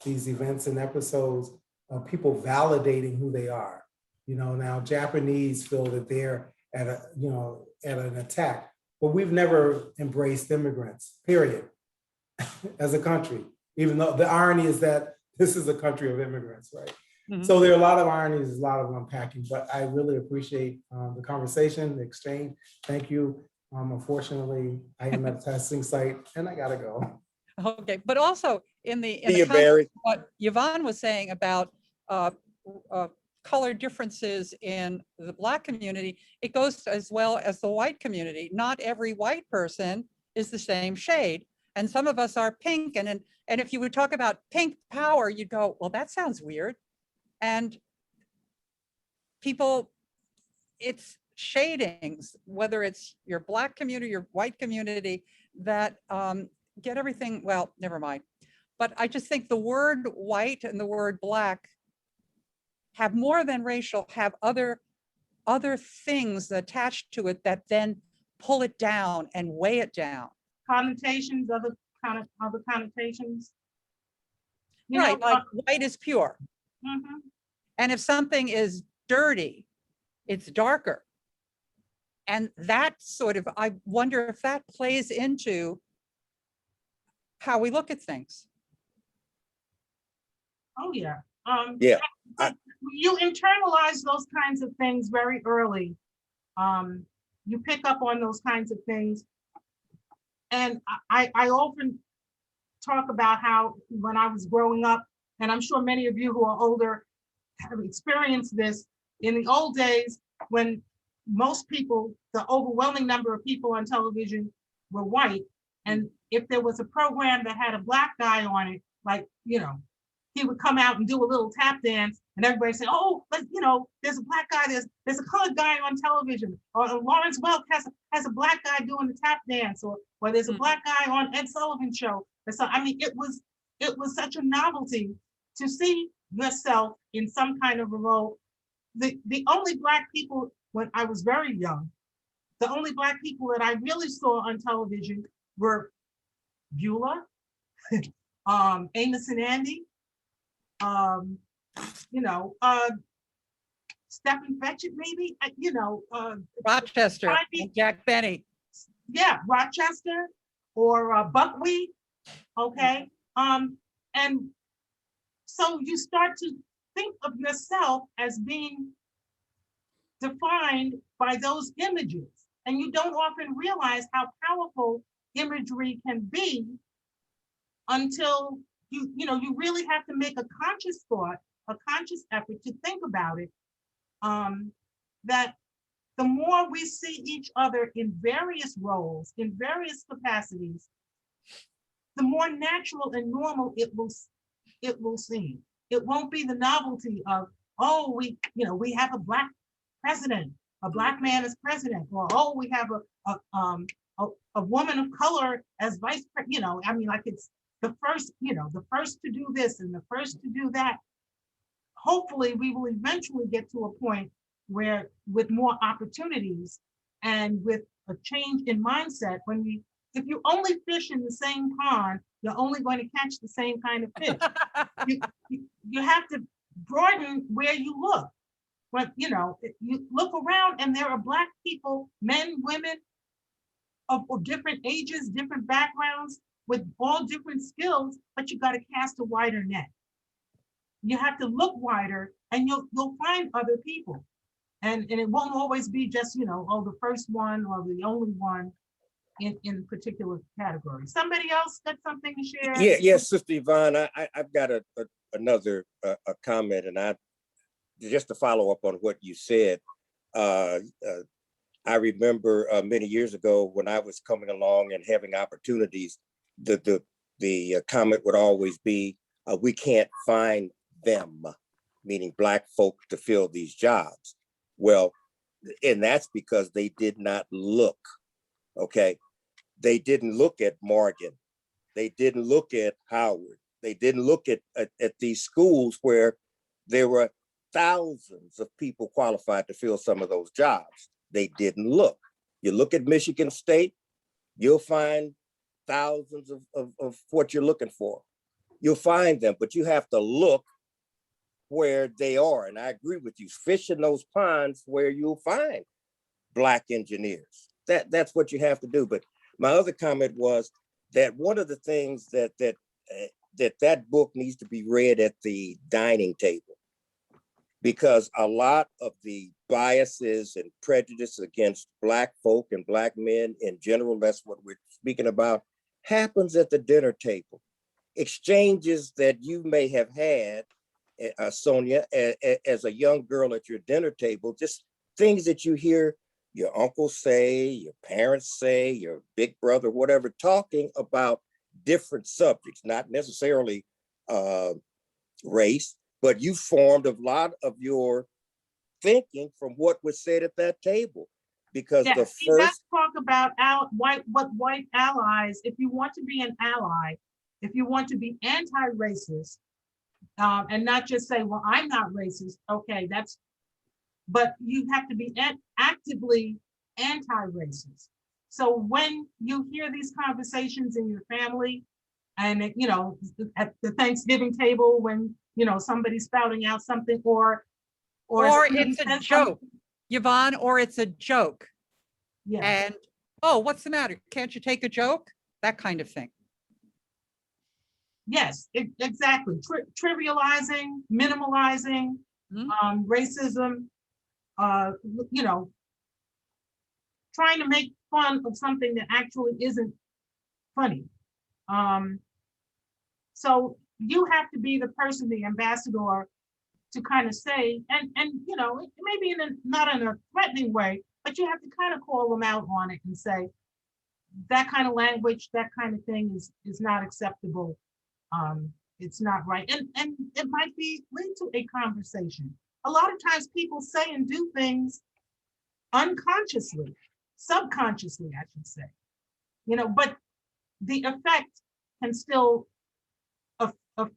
these events and episodes of people validating who they are. You know, now Japanese feel that they're at an attack, but we've never embraced immigrants, period, as a country, even though the irony is that this is a country of immigrants, right? Mm-hmm. So there are a lot of ironies, a lot of unpacking, but I really appreciate the conversation, the exchange. Thank you. Unfortunately, I am at a testing site and I gotta go. Okay, but also in the what Yvonne was saying about color differences in the Black community, it goes as well as the white community. Not every white person is the same shade. And some of us are pink. And if you would talk about pink power, you'd go, well, that sounds weird. And people, it's shadings, whether it's your Black community, your white community, that get everything, well, never mind. But I just think the word white and the word Black have more than racial, have other things attached to it that then pull it down and weigh it down. Connotations, other connotations. You Right, know, like white is pure. mhm. And if something is dirty, it's darker. And that sort of, I wonder if that plays into how we look at things. Oh, yeah. Yeah, You internalize those kinds of things very early. You pick up on those kinds of things. And I often talk about how when I was growing up, and I'm sure many of you who are older have experienced this, in the old days when most people, the overwhelming number of people on television were white, and if there was a program that had a Black guy on it, like, you know, he would come out and do a little tap dance, and everybody say, "Oh, but you know, there's a Black guy, there's a colored guy on television, or Lawrence Welk has a Black guy doing the tap dance, or there's a Black guy on Ed Sullivan's show." And so, I mean, it was such a novelty to see yourself in some kind of a role. The only Black people, when I was very young, the only Black people that I really saw on television were Beulah, Amos and Andy, you know, Stephen Fetchit, maybe, you know, Rochester, Ivy. Jack Benny. Yeah, Rochester or Buckwheat. Okay. And so you start to think of yourself as being defined by those images, and you don't often realize how powerful imagery can be until you really have to make a conscious thought, a conscious effort to think about it. That the more we see each other in various roles, in various capacities, the more natural and normal it will seem. It won't be the novelty of, oh, we have a Black president, a Black man as president, or oh, we have a woman of color as vice president. I mean, like, it's the first to do this and the first to do that. Hopefully, we will eventually get to a point where, with more opportunities and with a change in mindset, if you only fish in the same pond, you're only going to catch the same kind of fish. You have to broaden where you look. But you look around and there are Black people, men, women of different ages, different backgrounds, with all different skills, but you got to cast a wider net. You have to look wider, and you'll find other people. And it won't always be just, the first one or the only one in particular category. Somebody else got something to share? Yes, Sister Yvonne, I've got another comment, and just to follow up on what you said. I remember many years ago when I was coming along and having opportunities, the comment would always be, we can't find them, meaning Black folk, to fill these jobs. Well, and that's because they did not look, okay? They didn't look at Morgan. They didn't look at Howard. They didn't look at these schools where there were thousands of people qualified to fill some of those jobs. They didn't look. You look at Michigan State, you'll find thousands of what you're looking for. You'll find them, but you have to look where they are. And I agree with you, fish in those ponds where you'll find Black engineers. That's what you have to do. But my other comment was that one of the things that book needs to be read at the dining table, because a lot of the biases and prejudice against Black folk and Black men in general, that's what we're speaking about, happens at the dinner table. Exchanges that you may have had, Sonia, as a young girl at your dinner table, just things that you hear your uncle say, your parents say, your big brother, whatever, talking about different subjects, not necessarily race, but you formed a lot of your thinking from what was said at that table. Because Yeah, the see, let's first, talk about what white allies, if you want to be an ally, if you want to be anti-racist, and not just say, well, I'm not racist, okay, but you have to be actively anti-racist. So when you hear these conversations in your family, and at the Thanksgiving table, when somebody's spouting out something, or Or student it's a says joke, something, Yvonne, or it's a joke. yeah, And, oh, what's the matter? Can't you take a joke? That kind of thing. yes, exactly. Trivializing, minimalizing, Mhm. racism, uh, you know, trying to make fun of something that actually isn't funny. Um, so you have to be the person, the ambassador, to kind of say, and it may be not in a threatening way, but you have to kind of call them out on it and say that kind of language, that kind of thing is not acceptable. It's not right, and it might be lead to a conversation. A lot of times people say and do things unconsciously, subconsciously, I should say, but the effect can still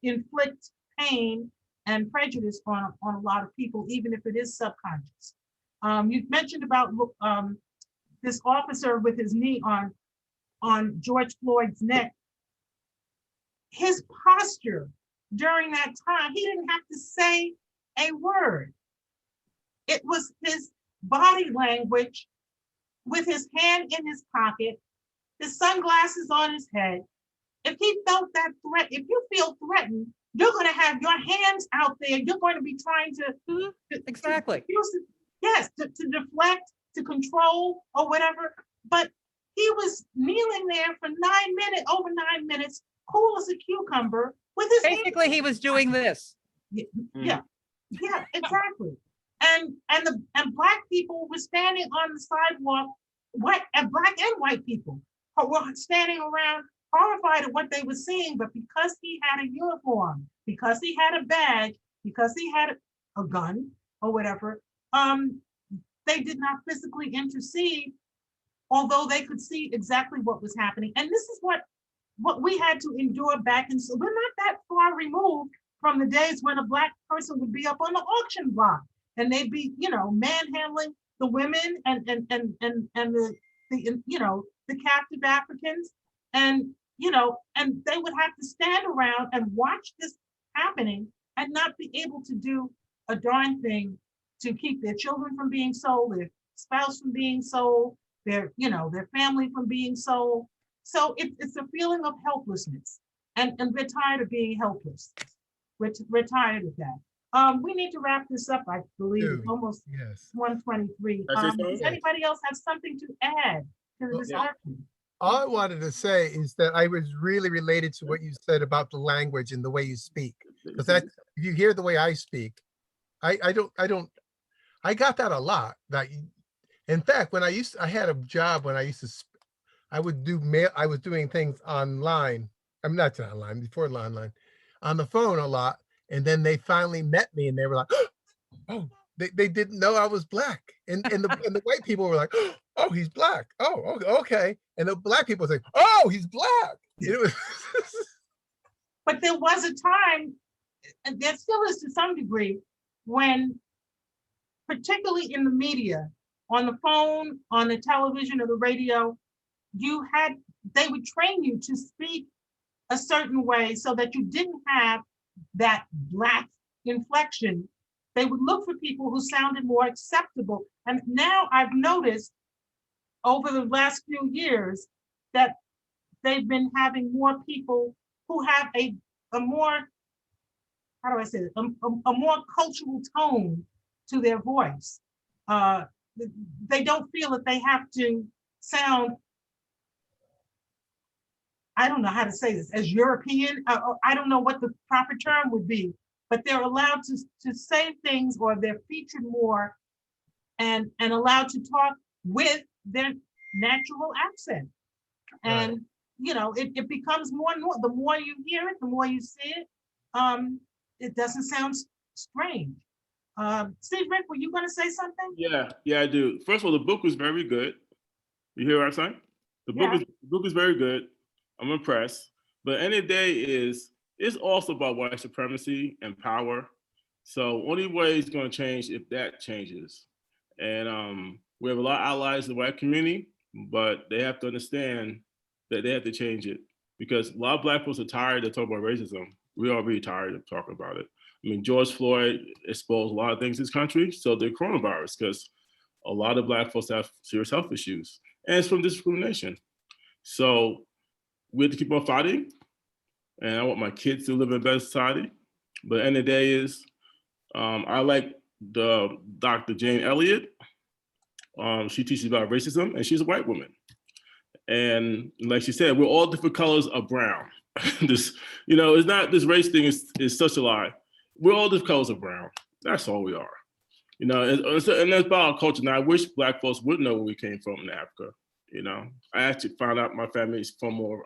inflict pain and prejudice on a lot of people, even if it is subconscious. You mentioned about this officer with his knee on George Floyd's neck. His posture during that time, he didn't have to say a word. It was his body language with his hand in his pocket, his sunglasses on his head. If he felt that threat, if you feel threatened, you're going to have your hands out there. You're going to be trying to Exactly. to deflect, to control, or whatever. But he was kneeling there for 9 minutes, over 9 minutes, cool as a cucumber, with his hands. Basically, he was doing this. Yeah, exactly. And black people were standing on the sidewalk, black and white people were standing around horrified at what they were seeing, but because he had a uniform, because he had a badge, because he had a gun or whatever, they did not physically intercede, although they could see exactly what was happening. And this is what we had to endure back in, so we're not that far removed from the days when a black person would be up on the auction block and they'd be, manhandling the women and the captive Africans. And, and they would have to stand around and watch this happening and not be able to do a darn thing to keep their children from being sold, their spouse from being sold, their family from being sold. So it's a feeling of helplessness, and we're tired of being helpless. We're tired of that. We need to wrap this up. I believe it's almost Yes. 1:23. Does anybody else have something to add to the Well, discussion? All I wanted to say is that I was really related to what you said about the language and the way you speak. Because that, if you hear the way I speak, I got that a lot. That, in fact, when I had a job when I would do mail, I was doing things online. I'm not online, before online, on the phone a lot. And then they finally met me and they were like, oh, they didn't know I was black. And the white people were like, oh, he's black. Oh, okay. And the black people say, oh, he's black. It was But there was a time, and there still is to some degree, when, particularly in the media, on the phone, on the television or the radio, they would train you to speak a certain way so that you didn't have that black inflection. They would look for people who sounded more acceptable. And now I've noticed over the last few years that they've been having more people who have a more, how do I say it, a more cultural tone to their voice. They don't feel that they have to sound, I don't know how to say this, as European. I don't know what the proper term would be, but they're allowed to say things, or they're featured more and allowed to talk with their natural accent. Right. And, you know, it becomes more and more, the more you hear it, the more you see it, it doesn't sound strange. Steve Rick, were you gonna say something? Yeah, I do. First of all, the book was very good. You hear what I'm saying? The book is very good. I'm impressed. But at the end of the day it's also about white supremacy and power. So only way it's going to change if that changes. And we have a lot of allies in the white community, but they have to understand that they have to change it because a lot of Black folks are tired of talking about racism. We are really tired of talking about it. I mean, George Floyd exposed a lot of things in this country. So did coronavirus, because a lot of Black folks have serious health issues, and it's from discrimination. So we have to keep on fighting, and I want my kids to live in a better society. But at the end of the day I like the Dr. Jane Elliott. She teaches about racism, and she's a white woman. And like she said, we're all different colors of brown. This, it's not, this race thing is such a lie. We're all different colors of brown. That's all we are. And that's about our culture. Now, I wish Black folks would know where we came from in Africa. I actually found out my family is from more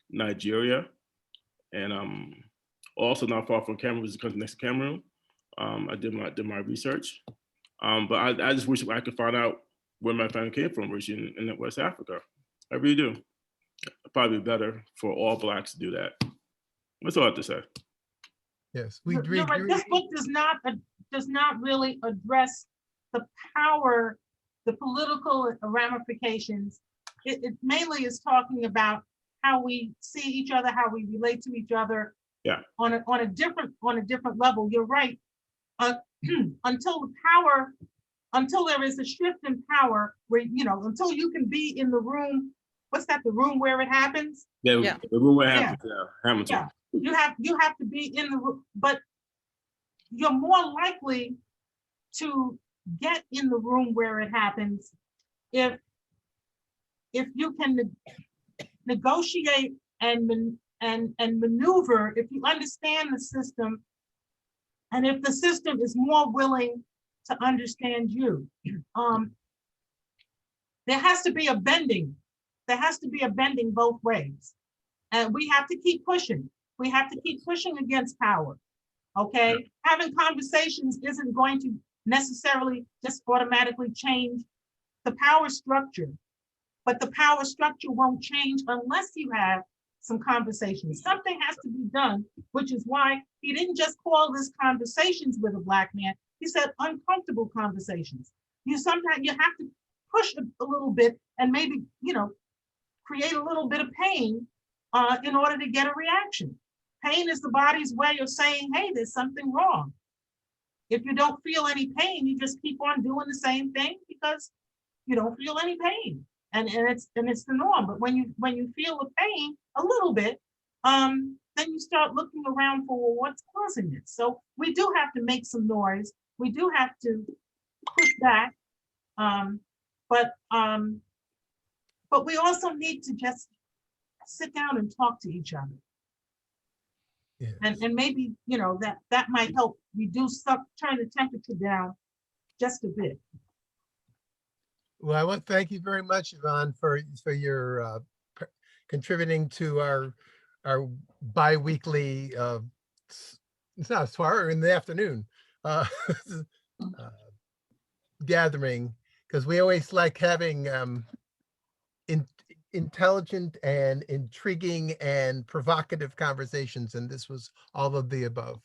Nigeria, and also not far from Cameroon, which is the country next to Cameroon. I did my research, but I just wish I could find out where my family came from, which in West Africa. I really do. It'd probably be better for all Blacks to do that. That's all I have to say. Yes, You're right. This book does not really address the power, the political ramifications. It mainly is talking about how we see each other, how we relate to each other. Yeah. On a different level. You're right. Until there is a shift in power, where until you can be in the room. What's that? The room where it happens. Yeah. The room where it happens. Yeah. Hamilton. Yeah. You have to be in the room, but you're more likely to get in the room where it happens if you can negotiate and maneuver, if you understand the system, and if the system is more willing to understand you. There has to be a bending. There has to be a bending both ways. And we have to keep pushing. We have to keep pushing against power. Okay? Yeah. Having conversations isn't going to necessarily just automatically change the power structure, but the power structure won't change unless you have some conversations. Something has to be done, which is why he didn't just call this conversations with a Black man. He said uncomfortable conversations. Sometimes you have to push a little bit and maybe, create a little bit of pain in order to get a reaction. Pain is the body's way of saying, hey, there's something wrong. If you don't feel any pain, you just keep on doing the same thing because you don't feel any pain. And it's the norm. But when you feel the pain a little bit, then you start looking around for what's causing it. So we do have to make some noise. We do have to push back. But we also need to just sit down and talk to each other. Yes. And maybe, that might help reduce turn the temperature down just a bit. Well, I want to thank you very much, Yvonne, for your contributing to our bi-weekly, it's not a soiree, in the afternoon, gathering, because we always like having intelligent and intriguing and provocative conversations, and this was all of the above.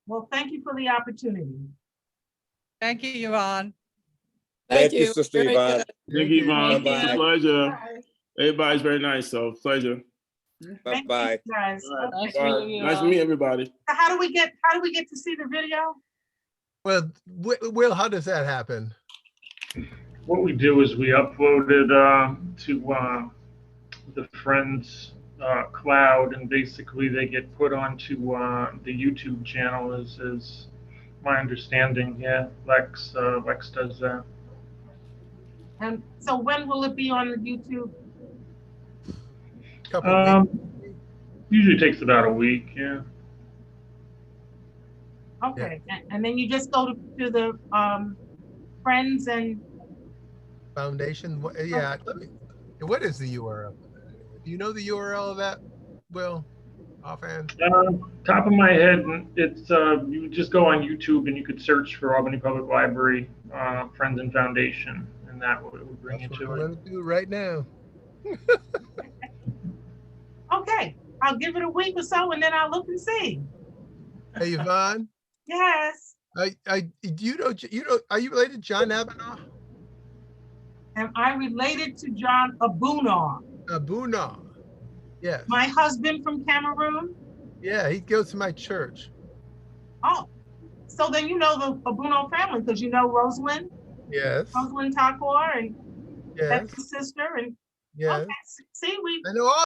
Well, thank you for the opportunity. Thank you, Yvonne. Thank you, Sister Very Yvonne. good. Thank you, Yvonne. Bye-bye. It's a pleasure. Bye. Everybody's very nice, so pleasure. Thank Bye-bye. you, guys. All right. Nice Bye. meeting you Nice to all. meet everybody. So how do we get to see the video? Well, Will, how does that happen? What we do is we upload it to the Friends cloud, and basically they get put onto the YouTube channel. Is my understanding? Yeah, Lex does that. And so when will it be on the YouTube? Couple of weeks. Usually takes about a week. Yeah. Okay, and then you just go to the Friends and Foundation. Yeah, what is the URL? Do you know the URL of that, Will, offhand? Top of my head, it's you just go on YouTube and you could search for Albany Public Library Friends and Foundation, and that would bring you That's what to I'm it. gonna do right now. Okay, I'll give it a week or so and then I'll look and see. Hey, Yvonne, Yes. are you related to John Abunaw? Am I related to John Abunaw, Abunaw. Yes. my husband from Cameroon? Yeah, he goes to my church. Oh, so then you know the Abunaw family because you know Rosalind Yes. Takor, and Yes. that's his sister. And Yes. okay, see, we I know all